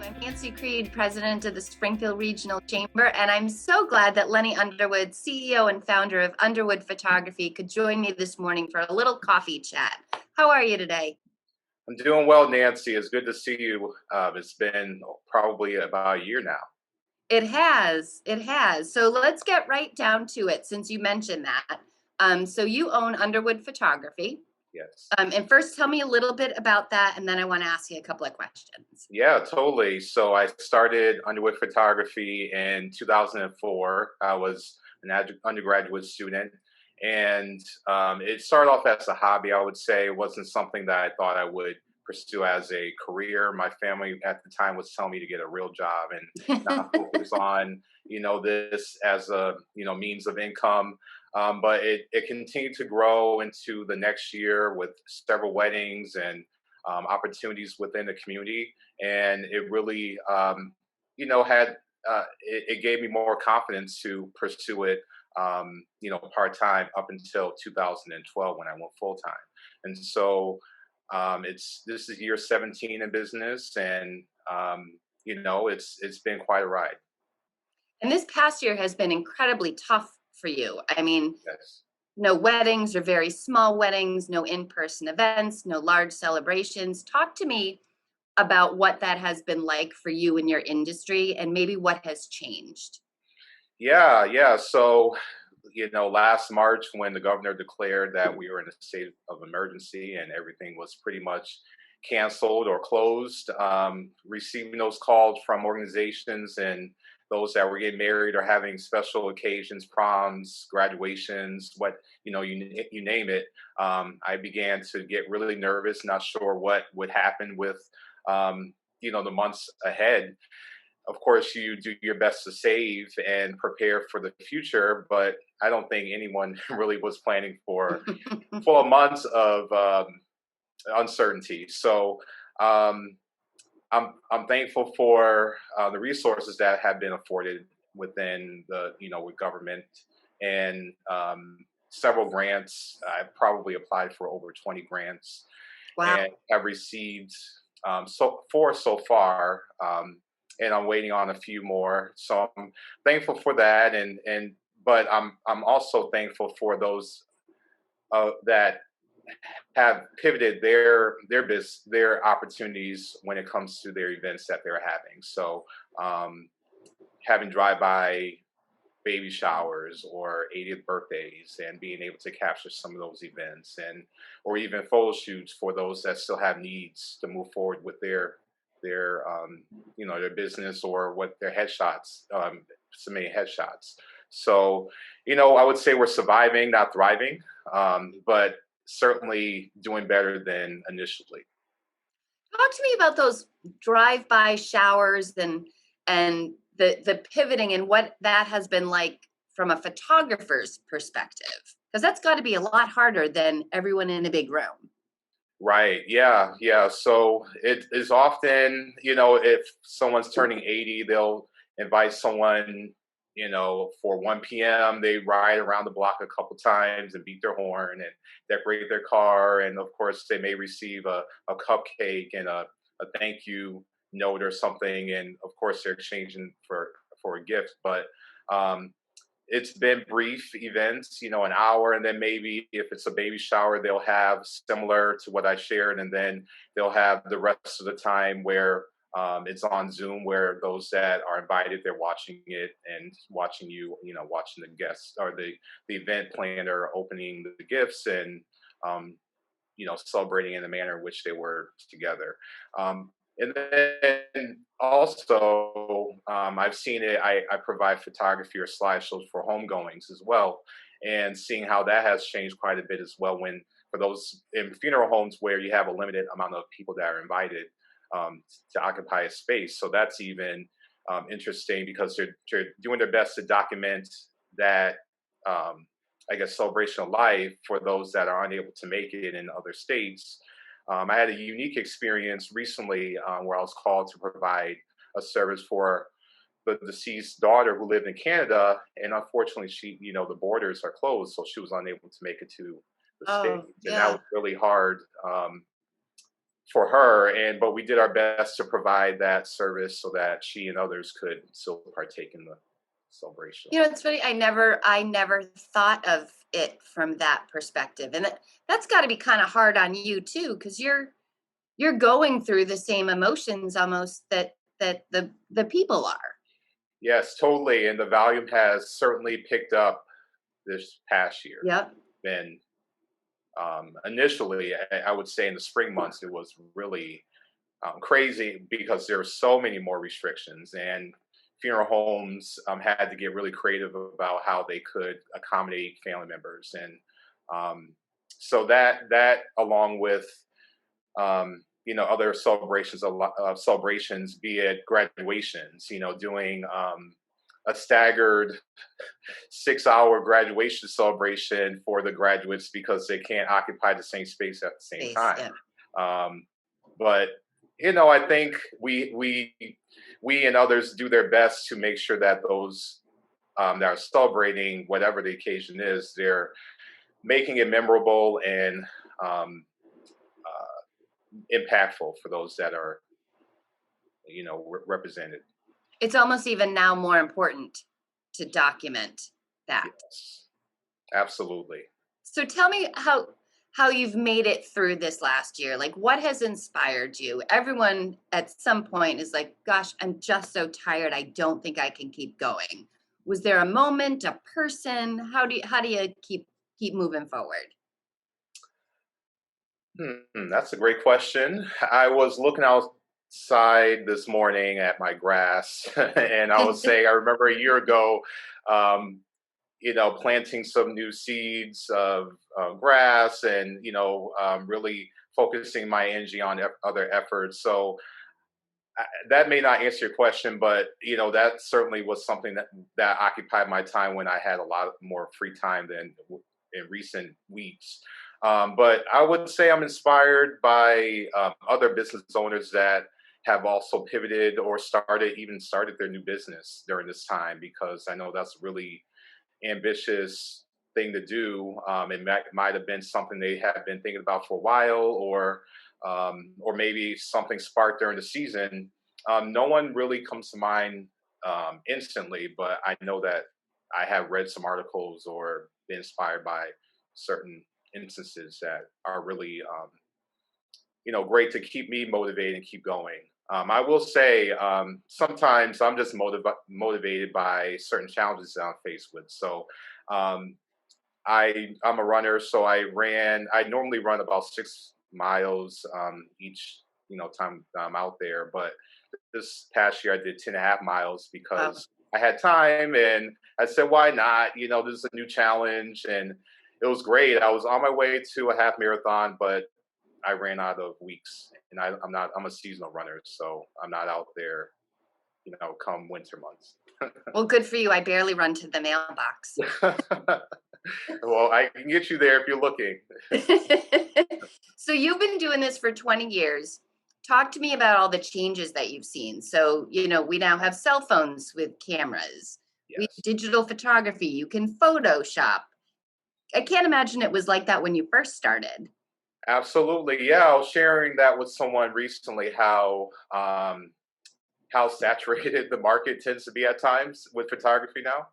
I'm Nancy Creed, president of the Springfield Regional Chamber, and I'm so glad that Lenny Underwood, CEO and founder of Underwood Photography, could join me this morning for a little coffee chat. How are you today? I'm doing well, Nancy. It's good to see you. It's been probably about a year now. It has. It has. So let's get right down to it since you mentioned that. So you own Underwood Photography. Yes. And first, tell me a little bit about that, and then I want to ask you a couple of questions. Yeah, totally. So I started Underwood Photography in 2004. I was an undergraduate student, and it started off as a hobby. I would say it wasn't something that I thought I would pursue as a career. My family at the time was telling me to get a real job and not focus on, this as a, means of income. But it continued to grow into the next year with several weddings and opportunities within the community. And it really, had it gave me more confidence to pursue it, part time up until 2012 when I went full time. And so this is year 17 in business, and it's been quite a ride. And this past year has been incredibly tough for you. I mean, Yes. no weddings or very small weddings, no in-person events, no large celebrations. Talk to me about what that has been like for you in your industry and maybe what has changed. Yeah. So, last March when the governor declared that we were in a state of emergency and everything was pretty much canceled or closed, receiving those calls from organizations and those that were getting married or having special occasions, proms, graduations, you name it. I began to get really nervous, not sure what would happen with, the months ahead. Of course, you do your best to save and prepare for the future, but I don't think anyone really was planning for 12 months of uncertainty. So I'm thankful for the resources that have been afforded within with government and several grants. I probably applied for over 20 grants Wow. and have received so far. And I'm waiting on a few more. So I'm thankful for that, but I'm also thankful for those that have pivoted their opportunities when it comes to their events that they're having. So having drive-by baby showers or 80th birthdays and being able to capture some of those events or even photo shoots for those that still have needs to move forward with their their business or what their headshots, submitting headshots. So, I would say we're surviving, not thriving, but certainly doing better than initially. Talk to me about those drive-by showers and the pivoting and what that has been like from a photographer's perspective, because that's got to be a lot harder than everyone in a big room. Right. Yeah. So it is often, if someone's turning 80, they'll invite someone, for 1 p.m. They ride around the block a couple times and beat their horn and decorate their car. And of course, they may receive a cupcake and a thank you note or something. And of course, they're exchanging for a gift. But it's been brief events, an hour, and then maybe if it's a baby shower, they'll have similar to what I shared, and then they'll have the rest of the time where it's on Zoom, where those that are invited, they're watching it and watching you, watching the guests or the event planner opening the gifts and celebrating in the manner in which they were together. And then also, I've seen it. I provide photography or slideshows for homegoings as well, and seeing how that has changed quite a bit as well. When for those in funeral homes where you have a limited amount of people that are invited to occupy a space, so that's even interesting because they're doing their best to document that. Celebration of life for those that are unable to make it in other states. I had a unique experience recently where I was called to provide a service for the deceased daughter who lived in Canada, and unfortunately, the borders are closed, so she was unable to make it to the Oh, States, and that yeah. was really hard for her, but we did our best to provide that service so that she and others could still partake in the celebration. You know, it's funny. I never thought of it from that perspective, and that's got to be kind of hard on you too, because you're going through the same emotions almost that the people are. Yes, totally. And the volume has certainly picked up this past year. Yep. And initially, I would say in the spring months, it was really crazy because there were so many more restrictions, and funeral homes had to get really creative about how they could accommodate family members. And so that along with other celebrations, a lot of celebrations, be it graduations, doing a staggered 6-hour graduation celebration for the graduates because they can't occupy the same space at the same Space, time. yeah. But I think we and others do their best to make sure that those that are celebrating whatever the occasion is, they're making it memorable and impactful for those that are represented. It's almost even now more important to document that. Yes, absolutely. So tell me how you've made it through this last year. Like, what has inspired you? Everyone at some point is like, gosh, I'm just so tired. I don't think I can keep going. Was there a moment, a person? How do you keep moving forward? That's a great question. I was looking outside this morning at my grass, and I would say I remember a year ago, um, planting some new seeds of grass, and really focusing my energy on other efforts. So that may not answer your question, but that certainly was something that occupied my time when I had a lot more free time than in recent weeks. But I would say I'm inspired by other business owners that have also pivoted or started their new business during this time, because I know that's a really ambitious thing to do. It might have been something they have been thinking about for a while, or maybe something sparked during the season. No one really comes to mind instantly, but I know that I have read some articles or been inspired by certain instances that are really, great to keep me motivated and keep going. I will say sometimes I'm just motivated by certain challenges that I'm faced with. So um, I'm a runner, so I normally run about 6 miles each time I'm out there. But this past year I did 10.5 miles Wow. because I had time, and I said, why not? This is a new challenge, and it was great. I was on my way to a half marathon, but I ran out of weeks, and I'm a seasonal runner, so I'm not out there, come winter months. Well, good for you. I barely run to the mailbox. Well, I can get you there if you're looking. So you've been doing this for 20 years. Talk to me about all the changes that you've seen. So, we now have cell phones with cameras. We have Yes. digital photography. You can Photoshop. I can't imagine it was like that when you first started. Absolutely. Yeah, I was sharing that with someone recently, how saturated the market tends to be at times with photography now.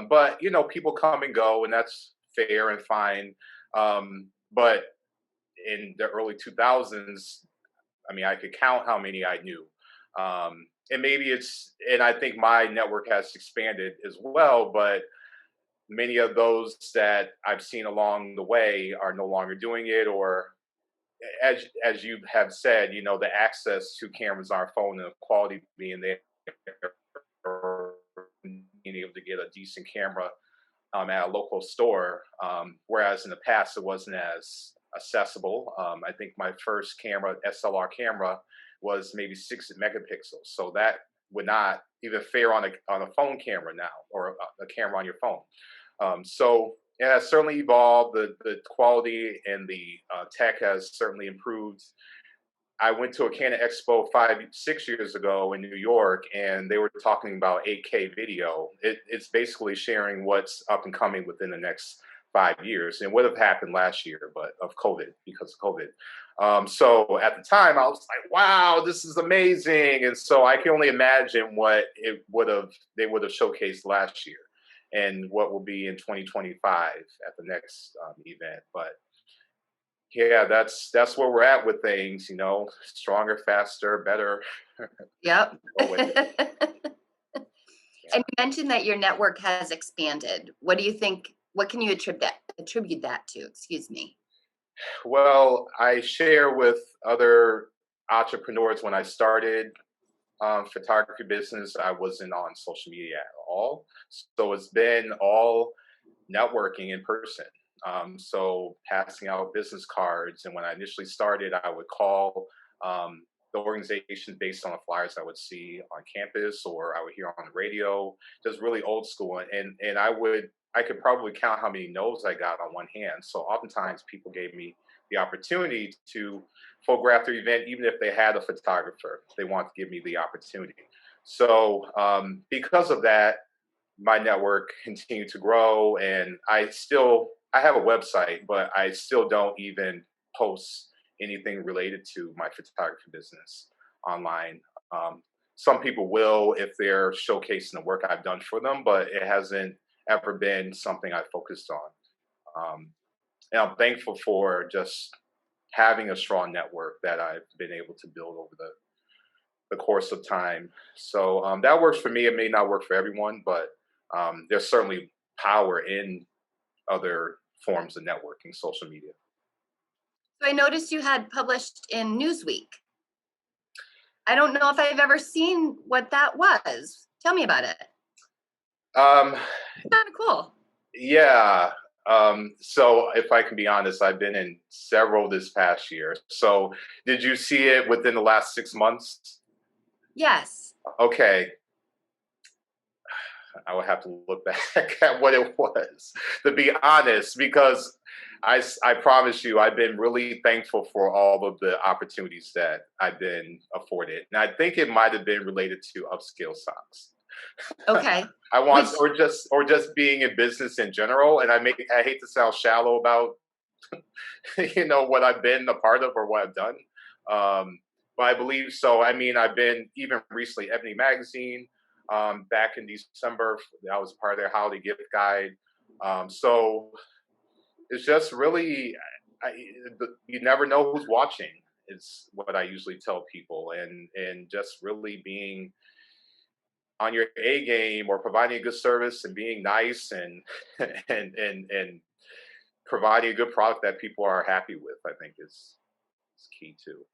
But people come and go, and that's fair and fine. But in the early 2000s, I mean, I could count how many I knew. And I think my network has expanded as well, but many of those that I've seen along the way are no longer doing it, or as you have said, the access to cameras on our phone and the quality being there, or being able to get a decent camera at a local store, whereas in the past it wasn't as accessible. I think my first camera, SLR camera, was maybe 6 megapixels, so that would not even fare on a phone camera now, or a camera on your phone. So it has certainly evolved. The quality and the tech has certainly improved. I went to a Canon Expo 6 years ago in New York, and they were talking about 8K video. It's basically sharing what's up and coming within the next 5 years. And it would have happened last year, but of COVID, because of COVID. So at the time, I was like, "Wow, this is amazing!" And so I can only imagine what they would have showcased last year, and what will be in 2025 at the next event. But yeah, that's where we're at with things. Stronger, faster, better. Yep. Go with it. And Yeah. you mentioned that your network has expanded. What do you think? What can you attribute that to? Excuse me. Well, I share with other entrepreneurs. When I started photography business, I wasn't on social media at all. So it's been all networking in person. So passing out business cards. And when I initially started, I would call the organization based on the flyers I would see on campus, or I would hear on the radio, just really old school. And I could probably count how many no's I got on one hand. So oftentimes people gave me the opportunity to photograph their event, even if they had a photographer. They want to give me the opportunity. So because of that, my network continued to grow, and I have a website, but I still don't even post anything related to my photography business online. Some people will if they're showcasing the work I've done for them, but it hasn't ever been something I focused on. And I'm thankful for just having a strong network that I've been able to build over the course of time. So that works for me. It may not work for everyone, but there's certainly power in other forms of networking, social media. So I noticed you had published in Newsweek. I don't know if I've ever seen what that was. Tell me about it. Um, Kind of cool. yeah. So if I can be honest, I've been in several this past year. So did you see it within the last 6 months? Yes. Okay. I would have to look back at what it was, to be honest, because I promise you, I've been really thankful for all of the opportunities that I've been afforded. And I think it might have been related to Upscale Socks. Okay. I Which want, or just being in business in general. And I hate to sound shallow about, what I've been a part of or what I've done. But I believe so. I mean, I've been even recently, Ebony Magazine, back in December. I was part of their holiday gift guide. So it's just really, you never know who's watching, is what I usually tell people. And just really being on your A game, or providing a good service and being nice, and and providing a good product that people are happy with, I think is key too.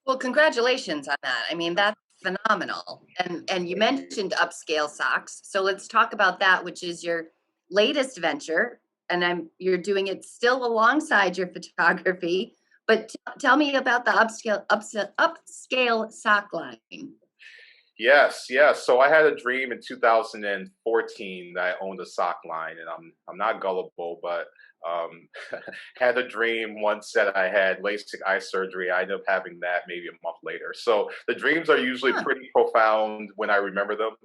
Well, congratulations on that. I mean, that's phenomenal. And you Thank you. mentioned Upscale Socks. So let's talk about that, which is your latest venture. And you're doing it still alongside your photography. But tell me about the upscale sock line. Yes, yes. So I had a dream in 2014 that I owned a sock line, and I'm not gullible, but had a dream once that I had LASIK eye surgery. I ended up having that maybe a month later. So the dreams are usually Huh. pretty profound when I remember them.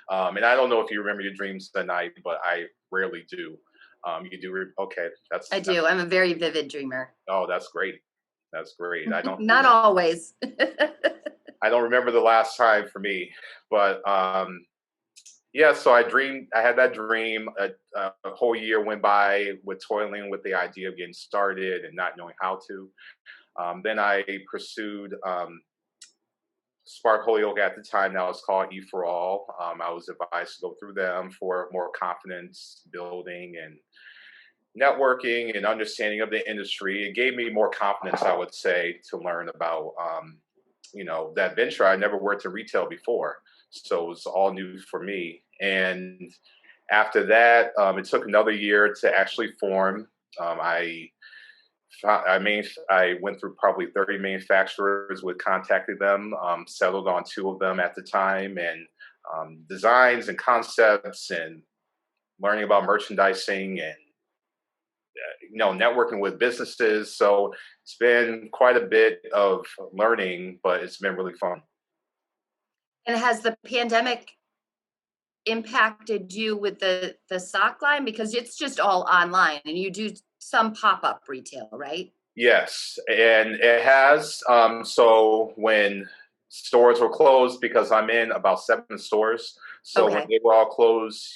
And I don't know if you remember your dreams tonight, but I rarely do. You do. Okay, I that's do. I'm a very vivid dreamer. oh, that's great. That's great. I don't Not remember. always. I don't remember the last time for me, but yeah. So I had that dream. A whole year went by with toiling with the idea of getting started and not knowing how to. Then I pursued Spark Holyoke at the time. That was called E for All. I was advised to go through them for more confidence building and networking and understanding of the industry. It gave me more confidence, I would say, to learn about that venture. I never worked in retail before, so it was all new for me. And after that, it took another year to actually form. I went through probably 30 manufacturers, with contacted them, settled on two of them at the time, and designs and concepts, and learning about merchandising, and networking with businesses. So it's been quite a bit of learning, but it's been really fun. And has the pandemic impacted you with the sock line? Because it's just all online and you do some pop-up retail, right? Yes, and it has. So when stores were closed, because I'm in about 7 stores, so when Okay. they were all closed,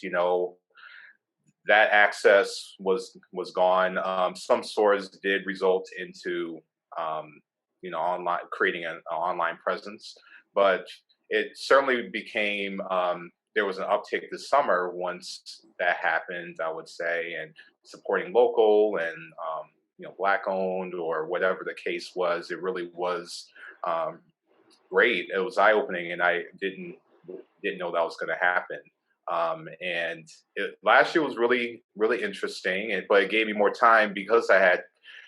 that access was gone. Some stores did result into online creating an online presence, but it certainly became there was an uptick this summer once that happened. I would say, and supporting local and black owned or whatever the case was. It really was um, great. It was eye opening, and I didn't know that was going to happen. And last year was really, really interesting, but it gave me more time because I had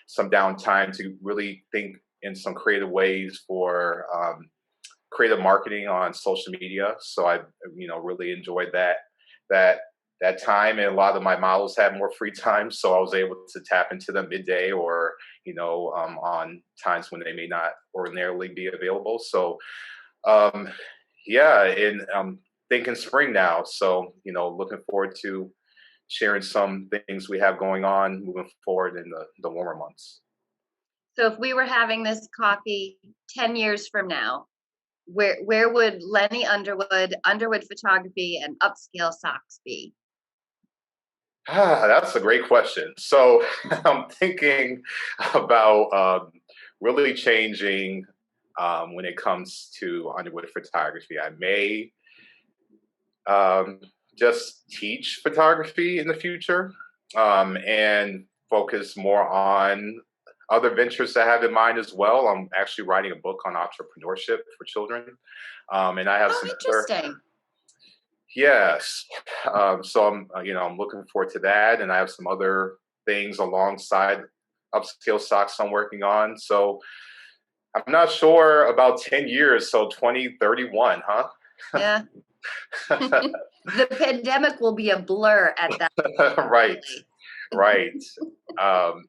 some downtime to really think in some creative ways for creative marketing on social media. So I, really enjoyed that that time, and a lot of my models had more free time, so I was able to tap into them midday or on times when they may not ordinarily be available. So um, yeah, and I'm thinking spring now. So, looking forward to sharing some things we have going on moving forward in the warmer months. So if we were having this coffee 10 years from now, where would Lenny Underwood, Underwood Photography, and Upscale Socks be? That's a great question. So I'm thinking about really changing when it comes to Underwood photography. I may um, just teach photography in the future and focus more on other ventures I have in mind as well. I'm actually writing a book on entrepreneurship for children, and I have Oh, some other. interesting. Yes, so I'm looking forward to that, and I have some other things alongside Upscale Socks I'm working on. So I'm not sure about 10 years. So 2031, huh? Yeah. The pandemic will be a blur at that point, Right, really. right. Um,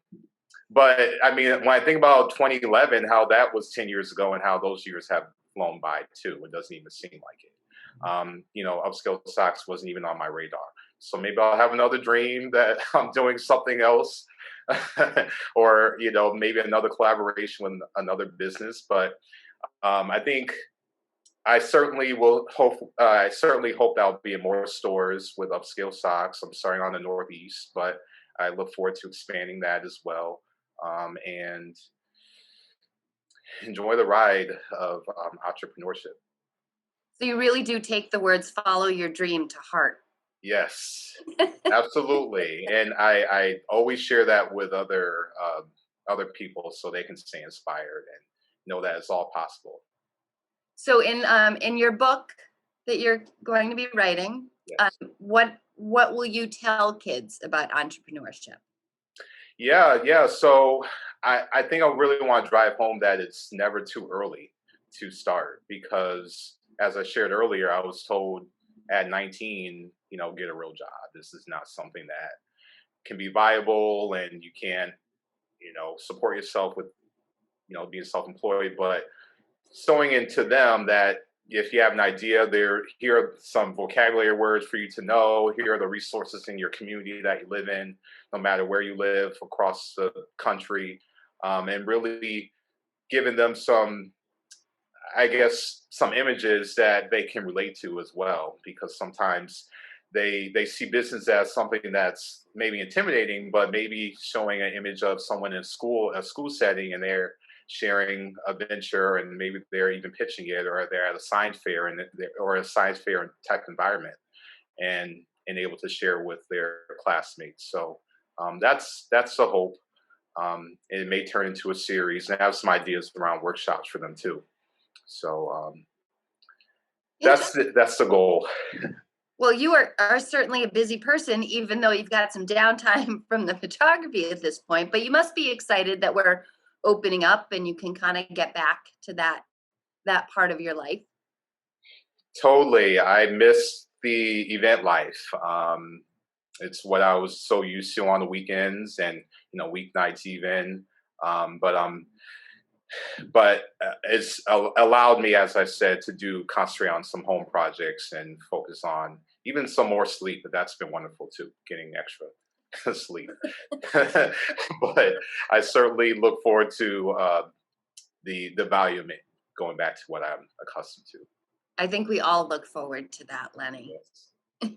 but I mean, when I think about 2011, how that was 10 years ago, and how those years have flown by too, it doesn't even seem like it. Upscale Socks wasn't even on my radar. So maybe I'll have another dream that I'm doing something else, or maybe another collaboration with another business. But I think I certainly will hope. I certainly hope that I'll be in more stores with Upscale Socks. I'm starting on the Northeast, but I look forward to expanding that as well, and enjoy the ride of entrepreneurship. So you really do take the words "follow your dream" to heart. Yes, absolutely. And I always share that with other people so they can stay inspired and know that it's all possible. So in your book that you're going to be writing, Yes. what will you tell kids about entrepreneurship? Yeah, yeah. So I think I really want to drive home that it's never too early to start, because as I shared earlier, I was told at 19, get a real job. This is not something that can be viable, and you can't, support yourself with, being self-employed. But sewing into them that if you have an idea, here are some vocabulary words for you to know. Here are the resources in your community that you live in, no matter where you live across the country, and really giving them some, I guess, some images that they can relate to as well, because sometimes they see business as something that's maybe intimidating, but maybe showing an image of someone in a school setting, and they're sharing a venture, and maybe they're even pitching it, or they're at a science fair or a science fair and tech environment, and able to share with their classmates. So that's the hope. It may turn into a series, and I have some ideas around workshops for them too. So that's the goal. Well, you are certainly a busy person, even though you've got some downtime from the photography at this point. But you must be excited that we're opening up and you can kind of get back to that part of your life. Totally, I miss the event life. It's what I was so used to on the weekends and weeknights even. Um, but um, but it's allowed me, as I said, to concentrate on some home projects and focus on even some more sleep, but that's been wonderful too, getting extra sleep. But I certainly look forward to the value of it going back to what I'm accustomed to. I think we all look forward to that, Lenny. Yes.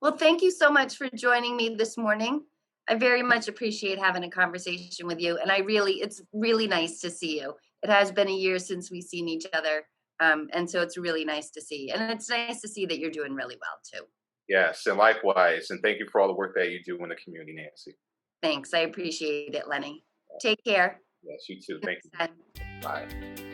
Well, thank you so much for joining me this morning. I very much appreciate having a conversation with you. And it's really nice to see you. It has been a year since we've seen each other. And so it's really nice to see. And it's nice to see that you're doing really well too. Yes, and likewise. And thank you for all the work that you do in the community, Nancy. Thanks. I appreciate it, Lenny. Take care. Yes, you too. Thank you. Next time. Bye.